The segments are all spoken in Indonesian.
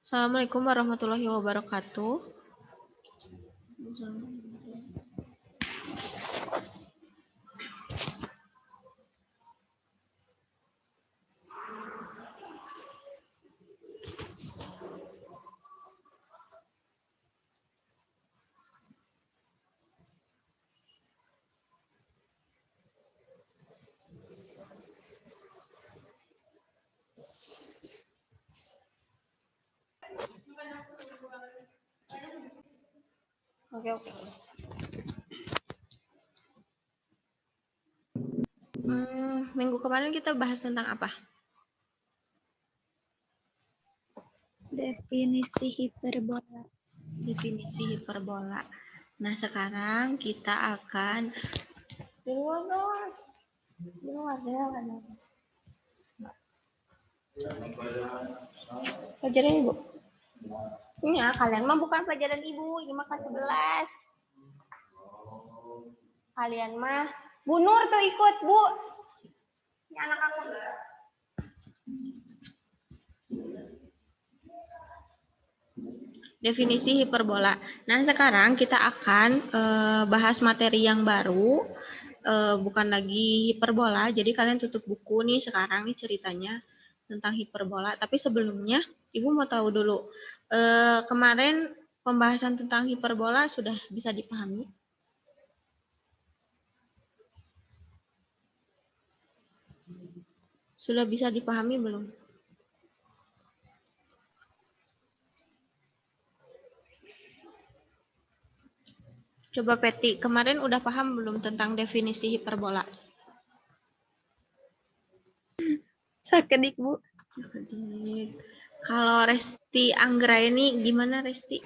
Assalamualaikum warahmatullahi wabarakatuh. Oke. Minggu kemarin kita bahas tentang apa? Definisi hiperbola. Definisi hiperbola. Nah, sekarang kita akan pelajaran Ibu. Iya, kalian mah bukan pelajaran Ibu, ini mah kelas 11. Kalian mah Bu Nur tuh ikut, Bu. Ini anak aku. Definisi hiperbola. Nah, sekarang kita akan bahas materi yang baru, bukan lagi hiperbola. Jadi kalian tutup buku nih sekarang nih ceritanya tentang hiperbola. Tapi sebelumnya, Ibu mau tahu dulu, kemarin pembahasan tentang hiperbola sudah bisa dipahami? Sudah bisa dipahami belum? Coba Peti, kemarin udah paham belum tentang definisi hiperbola? Sakedik, Bu. Kalau Resti Anggra ini gimana Resti?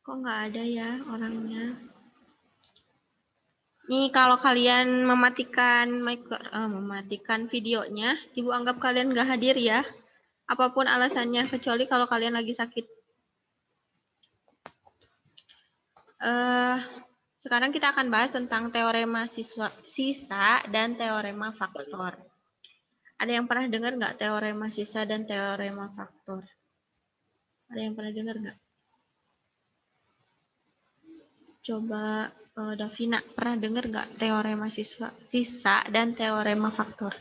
Kok nggak ada ya orangnya? Nih kalau kalian mematikan videonya, Ibu anggap kalian nggak hadir ya. Apapun alasannya, kecuali kalau kalian lagi sakit. Sekarang kita akan bahas tentang teorema sisa dan teorema faktor. Ada yang pernah dengar nggak teorema sisa dan teorema faktor? Ada yang pernah dengar nggak? Coba Davina, pernah dengar nggak teorema sisa dan teorema faktor?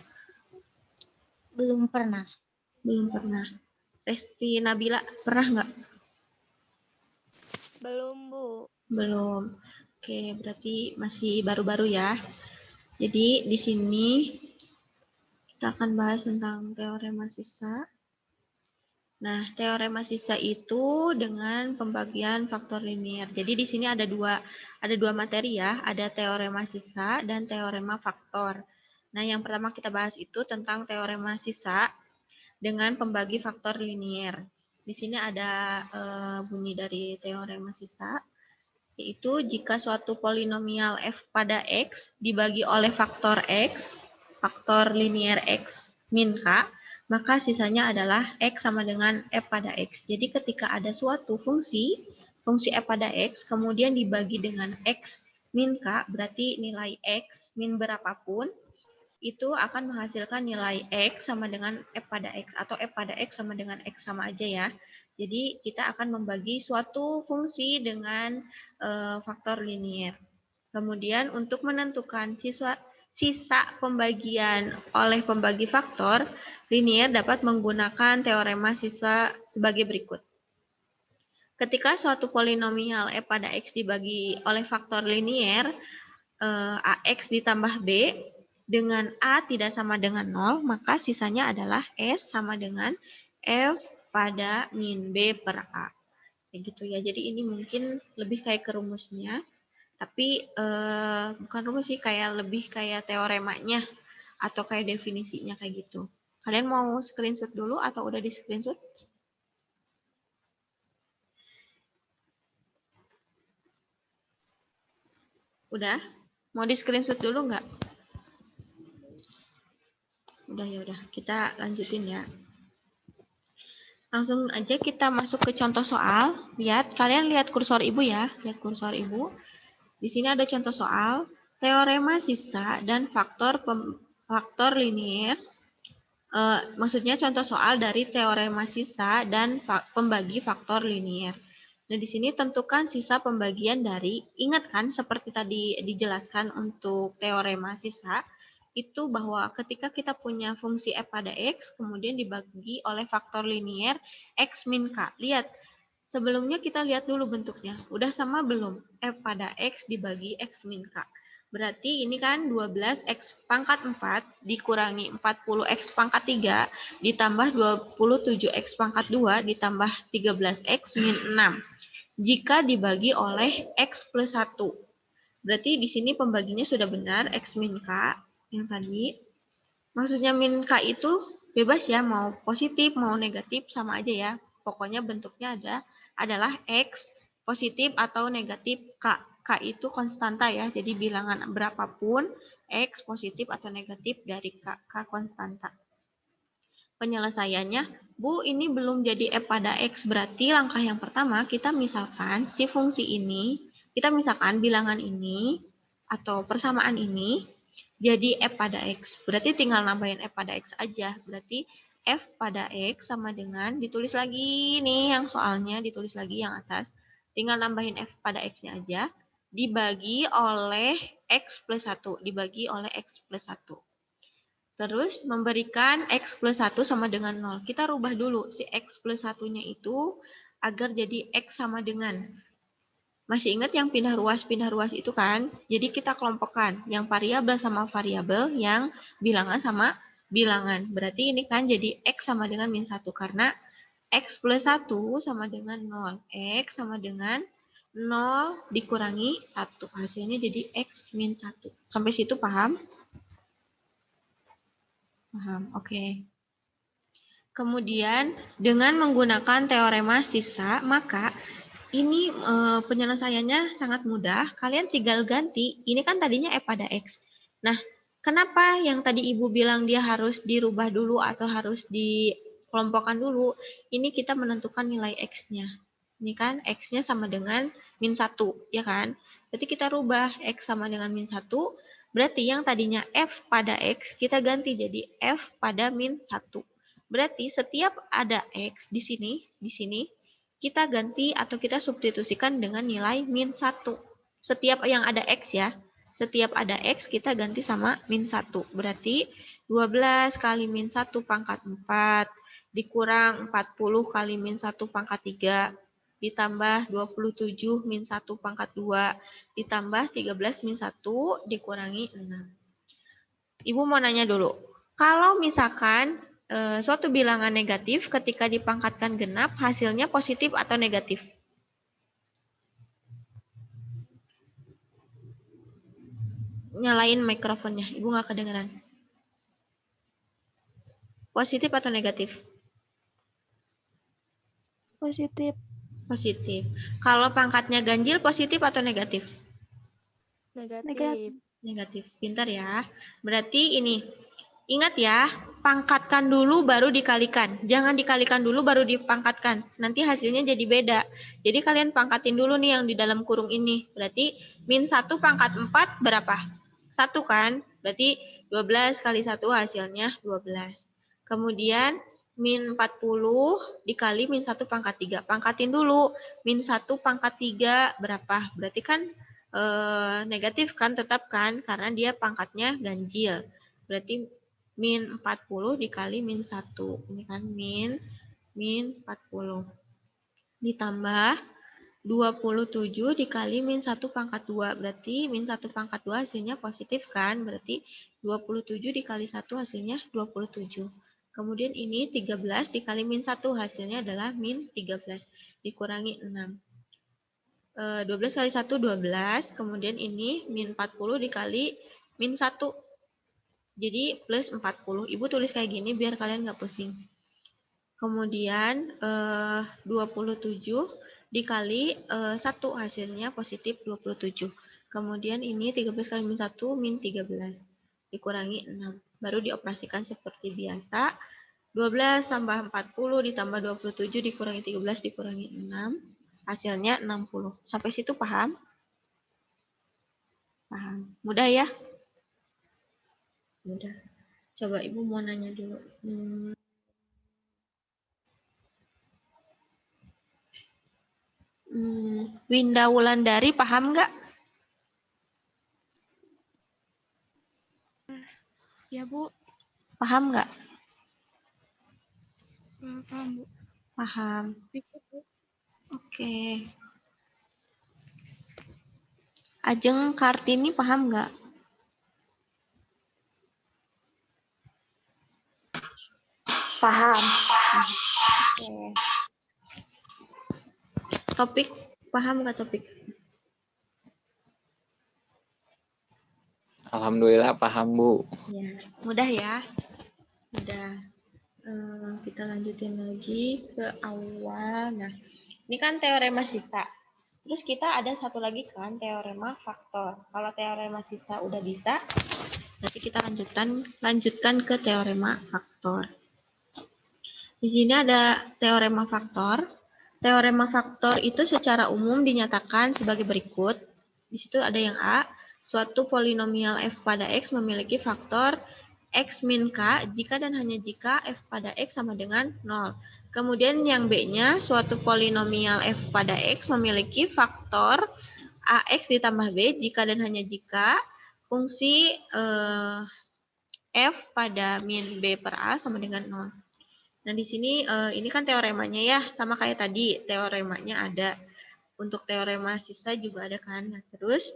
Belum pernah. Belum pernah. Resti Nabila, pernah nggak? Belum, Bu. Belum. Oke, berarti masih baru-baru ya. Jadi di sini kita akan bahas tentang teorema sisa. Nah, teorema sisa itu dengan pembagian faktor linier. Jadi di sini ada dua materi ya, ada teorema sisa dan teorema faktor. Nah, yang pertama kita bahas itu tentang teorema sisa dengan pembagi faktor linier. Di sini ada bunyi dari teorema sisa, yaitu jika suatu polinomial f pada x dibagi oleh faktor x, faktor linier x min k, maka sisanya adalah x sama dengan f pada x. Jadi ketika ada suatu fungsi f pada x, kemudian dibagi dengan x min k, berarti nilai x min berapapun, itu akan menghasilkan nilai x sama dengan f pada x, atau f pada x sama dengan x sama aja ya. Jadi kita akan membagi suatu fungsi dengan faktor linier. Kemudian untuk menentukan sisa pembagian oleh pembagi faktor linier dapat menggunakan teorema sisa sebagai berikut. Ketika suatu polinomial f pada x dibagi oleh faktor linier ax ditambah b dengan a tidak sama dengan 0, maka sisanya adalah s sama dengan f pada min b per a. Kayak gitu ya. Jadi ini mungkin lebih kayak ke rumusnya. Tapi bukan rumus sih, kayak lebih kayak teoremanya atau kayak definisinya kayak gitu. Kalian mau screenshot dulu atau udah di screenshot? Udah? Mau di screenshot dulu nggak? Udah ya udah, kita lanjutin ya. Langsung aja kita masuk ke contoh soal. Kalian lihat kursor Ibu ya, lihat kursor Ibu. Di sini ada contoh soal teorema sisa dan faktor faktor linier. Maksudnya contoh soal dari teorema sisa dan pembagi faktor linier. Nah, di sini tentukan sisa pembagian dari, ingat kan seperti tadi dijelaskan untuk teorema sisa, itu bahwa ketika kita punya fungsi f pada x, kemudian dibagi oleh faktor linier x min k. Lihat, sebelumnya kita lihat dulu bentuknya. Udah sama belum? F pada x dibagi x min k. Berarti ini kan 12x pangkat 4 dikurangi 40x pangkat 3 ditambah 27x pangkat 2 ditambah 13x min 6. Jika dibagi oleh x plus 1. Berarti di sini pembaginya sudah benar, x min k yang tadi. Maksudnya min k itu bebas ya, mau positif, mau negatif, sama aja ya. Pokoknya bentuknya adalah x positif atau negatif k. K itu konstanta ya, jadi bilangan berapapun x positif atau negatif dari k, k konstanta. Penyelesaiannya, Bu, ini belum jadi f pada x, berarti langkah yang pertama kita misalkan si fungsi ini, kita misalkan bilangan ini atau persamaan ini jadi f pada x. Berarti tinggal nambahin f pada x aja. Berarti f pada x sama dengan, ditulis lagi nih yang soalnya, ditulis lagi yang atas. Tinggal nambahin f pada x-nya aja, dibagi oleh x plus 1. Dibagi oleh x plus 1. Terus memberikan x plus 1 sama dengan 0. Kita rubah dulu si x plus 1-nya itu agar jadi x sama dengan. Masih ingat yang pindah ruas itu kan? Jadi kita kelompokkan yang variabel sama variabel, yang bilangan sama bilangan. Berarti ini kan jadi x sama dengan min 1 karena x plus 1 sama dengan 0. X sama dengan 0 dikurangi 1. Hasilnya jadi x min 1. Sampai situ paham? Paham, oke. Kemudian dengan menggunakan teorema sisa, maka ini penyelesaiannya sangat mudah. Kalian tinggal ganti. Ini kan tadinya f pada x. Nah, kenapa yang tadi Ibu bilang dia harus dirubah dulu atau harus dikelompokkan dulu? Ini kita menentukan nilai x-nya. Ini kan x-nya sama dengan min 1, ya kan? Berarti kita rubah x sama dengan min 1. Berarti yang tadinya f pada x, kita ganti jadi f pada min 1. Berarti setiap ada x di sini, kita ganti atau kita substitusikan dengan nilai min 1. Setiap yang ada x ya, setiap ada x kita ganti sama min 1. Berarti 12 kali min 1 pangkat 4 dikurang 40 kali min 1 pangkat 3 ditambah 27 min 1 pangkat 2 ditambah 13 min 1 dikurangi 6. Ibu mau nanya dulu, kalau misalkan suatu bilangan negatif ketika dipangkatkan genap, hasilnya positif atau negatif? Nyalain mikrofonnya, Ibu nggak kedengeran. Positif atau negatif? Positif. Positif. Kalau pangkatnya ganjil, positif atau negatif? Negatif. Negatif. Pintar ya. Berarti ini, ingat ya, pangkatkan dulu baru dikalikan. Jangan dikalikan dulu baru dipangkatkan. Nanti hasilnya jadi beda. Jadi kalian pangkatin dulu nih yang di dalam kurung ini. Berarti min 1 pangkat 4 berapa? 1 kan? Berarti 12 kali 1 hasilnya 12. Kemudian min 40 dikali min 1 pangkat 3. Pangkatin dulu. Min 1 pangkat 3 berapa? Berarti kan negatif kan, tetap kan, karena dia pangkatnya ganjil. Berarti min 40 dikali min 1. Ini kan min 40. Ditambah 27 dikali min 1 pangkat 2. Berarti min 1 pangkat 2 hasilnya positif kan. Berarti 27 dikali 1 hasilnya 27. Kemudian ini 13 dikali min 1 hasilnya adalah min 13. Dikurangi 6. 12 kali 1, 12. Kemudian ini min 40 dikali min 1. Jadi plus 40. Ibu tulis kayak gini biar kalian nggak pusing. Kemudian 27 dikali 1 hasilnya positif 27. Kemudian ini 13 kali min 1 min 13. Dikurangi 6. Baru dioperasikan seperti biasa. 12 tambah 40 ditambah 27 dikurangi 13 dikurangi 6. Hasilnya 60. Sampai situ paham? Paham. Mudah ya? Mudah. Coba Ibu mau nanya dulu. Winda Wulandari paham nggak? Ya, Bu. Paham nggak? Paham, Bu. Paham. Oke. Ajeng Kartini paham nggak? Paham. Oke. Topik paham nggak topik? Alhamdulillah paham, Bu. Ya, mudah ya. Mudah. Kita lanjutin lagi ke awal. Nah, ini kan teorema sisa. Terus kita ada satu lagi kan teorema faktor. Kalau teorema sisa udah bisa, nanti kita lanjutkan ke teorema faktor. Di sini ada teorema faktor. Teorema faktor itu secara umum dinyatakan sebagai berikut. Di situ ada yang A, suatu polinomial f pada x memiliki faktor x min k jika dan hanya jika f pada x sama dengan 0. Kemudian yang B-nya, suatu polinomial f pada x memiliki faktor ax ditambah b jika dan hanya jika fungsi f pada min b per a sama dengan 0. Nah, di sini ini kan teoremanya ya, sama kayak tadi, teoremanya ada. Untuk teorema sisa juga ada kan. Nah, terus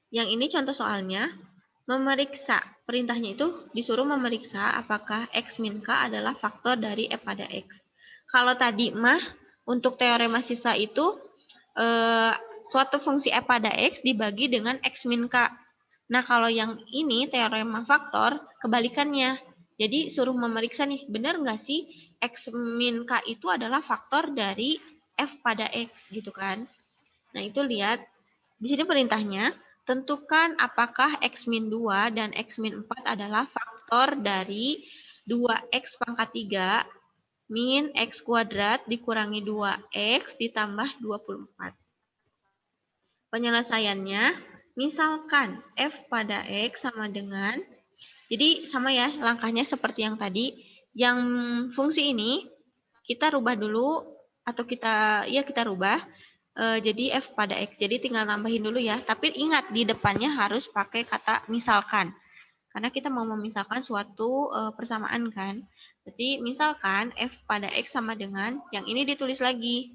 yang ini contoh soalnya, memeriksa. Perintahnya itu disuruh memeriksa apakah x min k adalah faktor dari f pada x. Kalau tadi mah, untuk teorema sisa itu, suatu fungsi f pada x dibagi dengan x min k. Nah, kalau yang ini teorema faktor, kebalikannya. Jadi suruh memeriksa nih, benar nggak sih x min k itu adalah faktor dari f pada x gitu kan. Nah, itu lihat di sini perintahnya, tentukan apakah x min 2 dan x min 4 adalah faktor dari 2x pangkat 3 min x kuadrat dikurangi 2x ditambah 24. Penyelesaiannya, misalkan f pada x sama dengan, jadi sama ya langkahnya seperti yang tadi, yang fungsi ini kita rubah dulu atau kita rubah jadi f pada x. Jadi tinggal nambahin dulu ya, tapi ingat di depannya harus pakai kata misalkan. Karena kita mau memisalkan suatu persamaan kan. Jadi misalkan f pada x sama dengan, yang ini ditulis lagi,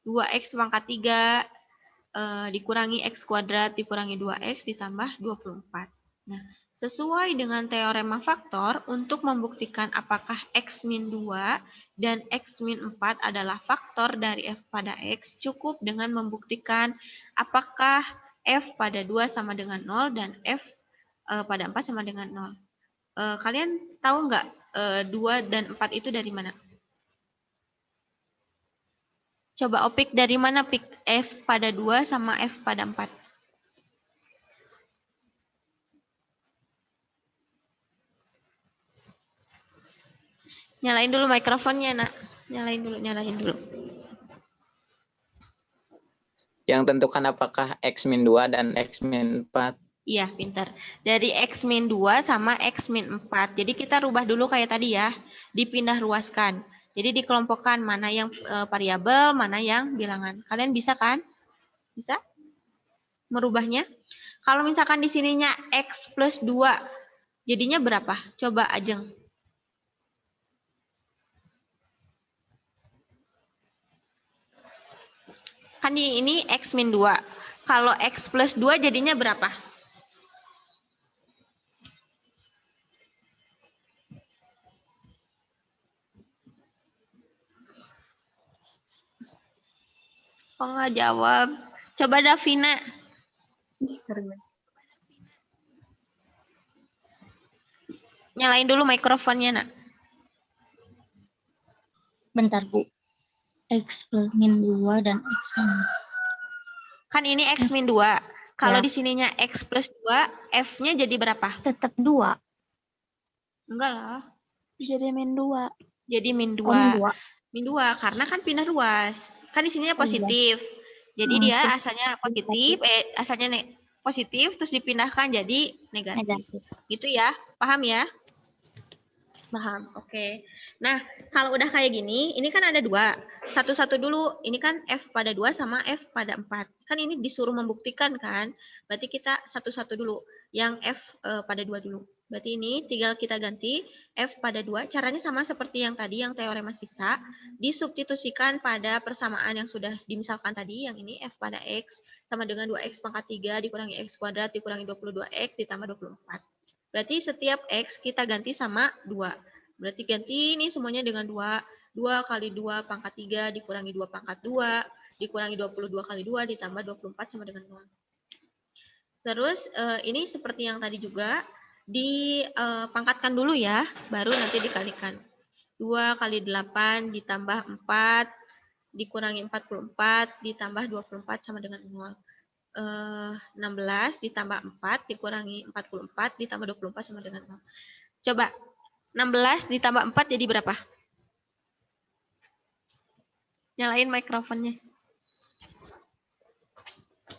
2x pangkat 3 dikurangi x kuadrat dikurangi 2x ditambah 24. Nah, sesuai dengan teorema faktor, untuk membuktikan apakah x min 2 dan x min 4 adalah faktor dari f pada x, cukup dengan membuktikan apakah f pada 2 sama dengan 0 dan f pada 4 sama dengan 0. Kalian tahu nggak 2 dan 4 itu dari mana? Coba Opik dari mana Pik? F pada 2 sama F pada 4. Nyalain dulu mikrofonnya, Nak. Nyalain dulu. Yang tentukan apakah x min 2 dan x min 4. Iya, pintar. Dari x min 2 sama x min 4. Jadi kita rubah dulu kayak tadi ya. Dipindah ruaskan. Jadi dikelompokkan mana yang variabel, mana yang bilangan. Kalian bisa kan? Bisa? Merubahnya? Kalau misalkan di sininya x plus 2, jadinya berapa? Coba Ajeng. Kan ini x min 2. Kalau x plus 2 jadinya berapa? Kok nggak jawab? Coba Davina. Nyalain dulu mikrofonnya, Nak. Bentar, Bu. X plus min 2 dan X min. Kan ini X min 2. Kalau Ya. di sininya X plus 2, F-nya jadi berapa? Tetap 2. Enggak lah. Jadi min 2. Jadi min 2. Oh, min 2. Min 2, karena kan pindah ruas. Kan di sininya positif. Jadi dia terus asalnya positif, asalnya positif terus dipindahkan jadi negatif. Negatif. Gitu ya. Paham ya? Paham. Oke. Nah, kalau udah kayak gini, ini kan ada dua. Satu-satu dulu. Ini kan F pada 2 sama F pada 4. Kan ini disuruh membuktikan kan? Berarti kita satu-satu dulu. Yang F pada 2 dulu. Berarti ini tinggal kita ganti F pada 2. Caranya sama seperti yang tadi, yang teorema sisa. Disubstitusikan pada persamaan yang sudah dimisalkan tadi. Yang ini F pada X sama dengan 2X pangkat 3 dikurangi X kuadrat dikurangi 22X ditambah 24. Berarti setiap X kita ganti sama 2. Berarti ganti ini semuanya dengan 2. 2 kali 2 pangkat 3 dikurangi 2 pangkat 2 dikurangi 22 kali 2 ditambah 24 sama dengan 0. Terus ini seperti yang tadi juga dipangkatkan dulu ya, baru nanti dikalikan. 2 kali 8 ditambah 4 dikurangi 44 ditambah 24 sama dengan 0. 16 ditambah 4 dikurangi 44 ditambah 24 sama dengan 0. Coba 16 ditambah 4 jadi berapa? Nyalain mikrofonnya.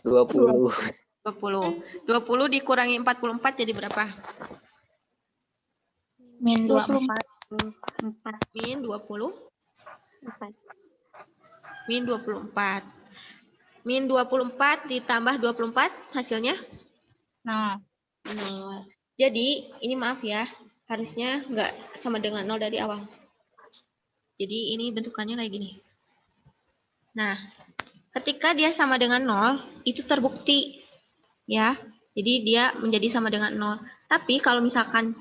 20. 20. 20 dikurangi 44 jadi berapa? Min 24. 4. Min 20. 4. Min 24. Min 24 ditambah 24 hasilnya? Nah, 0. Jadi ini maaf ya, harusnya nggak sama dengan 0 dari awal. Jadi ini bentukannya kayak gini. Nah, ketika dia sama dengan 0, itu terbukti. Ya, jadi dia menjadi sama dengan 0. Tapi kalau misalkan,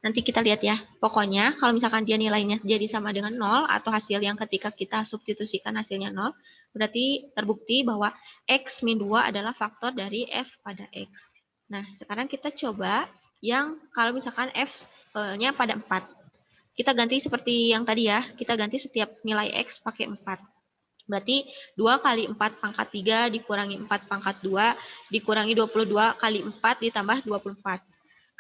nanti kita lihat ya, pokoknya kalau misalkan dia nilainya jadi sama dengan 0, atau hasil yang ketika kita substitusikan hasilnya 0, berarti terbukti bahwa X min 2 adalah faktor dari F pada X. Nah, sekarang kita coba yang kalau misalkan F-nya pada 4. Kita ganti seperti yang tadi ya, kita ganti setiap nilai X pakai 4. Berarti 2 kali 4 pangkat 3 dikurangi 4 pangkat 2 dikurangi 22 kali 4 ditambah 24.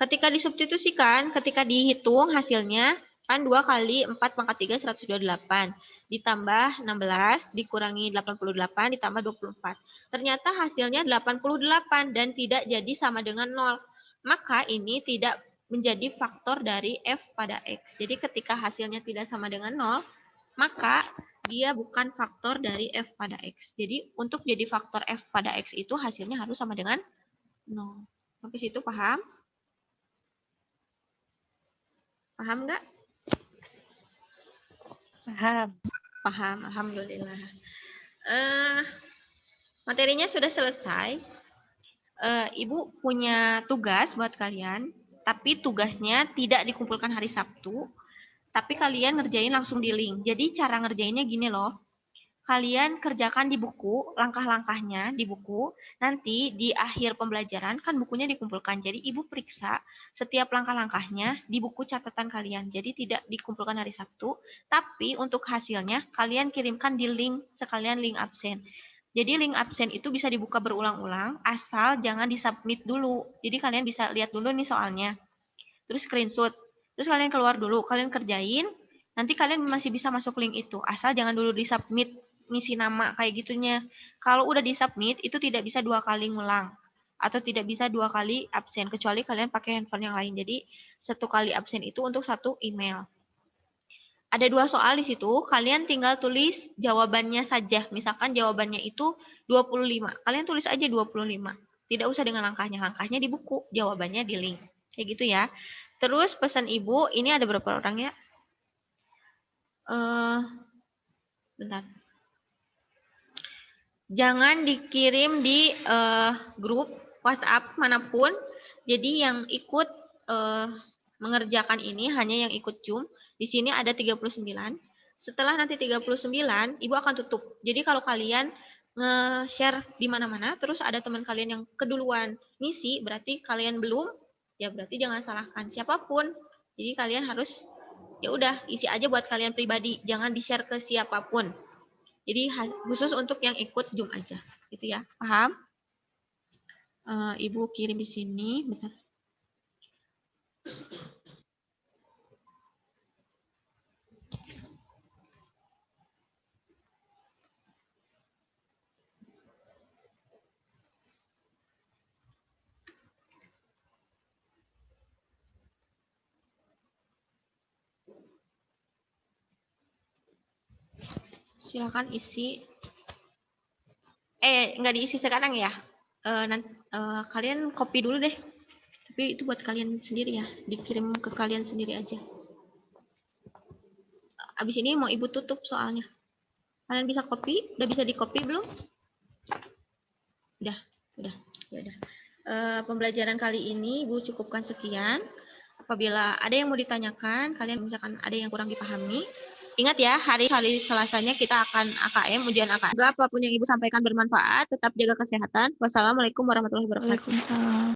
Ketika disubstitusikan, ketika dihitung hasilnya, kan 2 kali 4 pangkat 3 128 ditambah 16 dikurangi 88 ditambah 24. Ternyata hasilnya 88 dan tidak jadi sama dengan 0. Maka ini tidak menjadi faktor dari F pada X. Jadi ketika hasilnya tidak sama dengan 0, maka dia bukan faktor dari F pada X. Jadi untuk jadi faktor F pada X itu hasilnya harus sama dengan 0. Sampai situ paham? Paham nggak? paham. Paham, alhamdulillah. Materinya sudah selesai. Ibu punya tugas buat kalian, tapi tugasnya tidak dikumpulkan hari Sabtu, tapi kalian ngerjain langsung di link. Jadi cara ngerjainnya gini loh. Kalian kerjakan di buku, langkah-langkahnya di buku. Nanti di akhir pembelajaran kan bukunya dikumpulkan. Jadi ibu periksa setiap langkah-langkahnya di buku catatan kalian. Jadi tidak dikumpulkan hari Sabtu, tapi untuk hasilnya kalian kirimkan di link, sekalian link absen. Jadi link absen itu bisa dibuka berulang-ulang, asal jangan disubmit dulu. Jadi kalian bisa lihat dulu nih soalnya. Terus screenshot. Terus kalian keluar dulu, kalian kerjain. Nanti kalian masih bisa masuk link itu. Asal jangan dulu disubmit ngisi nama kayak gitunya. Kalau udah disubmit, itu tidak bisa 2 kali ngulang. Atau tidak bisa 2 kali absen. Kecuali kalian pakai handphone yang lain. Jadi 1 kali absen itu untuk 1 email. Ada 2 soal di situ, kalian tinggal tulis jawabannya saja. Misalkan jawabannya itu 25. Kalian tulis aja 25. Tidak usah dengan langkahnya. Langkahnya di buku, jawabannya di link. Kayak gitu ya. Terus pesan ibu, ini ada berapa orang ya? Bentar. Jangan dikirim di grup WhatsApp manapun. Jadi yang ikut mengerjakan ini hanya yang ikut Zoom. Di sini ada 39. Setelah nanti 39, Ibu akan tutup. Jadi kalau kalian nge-share di mana-mana, terus ada teman kalian yang keduluan ngisi, berarti kalian belum, ya berarti jangan salahkan siapapun. Jadi kalian harus, ya udah isi aja buat kalian pribadi, jangan di-share ke siapapun. Jadi khusus untuk yang ikut Zoom aja, gitu ya. Paham? Ibu kirim di sini, bentar. silakan isi. Nggak diisi sekarang ya. Kalian copy dulu deh. Tapi itu buat kalian sendiri ya. Dikirim ke kalian sendiri aja. Abis ini mau Ibu tutup soalnya. Kalian bisa copy? Udah bisa di-copy belum? Udah. Ya udah. Pembelajaran kali ini Ibu cukupkan sekian. Apabila ada yang mau ditanyakan, kalian misalkan ada yang kurang dipahami, ingat ya, hari Selasanya kita akan AKM, ujian AKM. Semoga apapun yang Ibu sampaikan bermanfaat, tetap jaga kesehatan. Wassalamualaikum warahmatullahi wabarakatuh. Waalaikumsalam.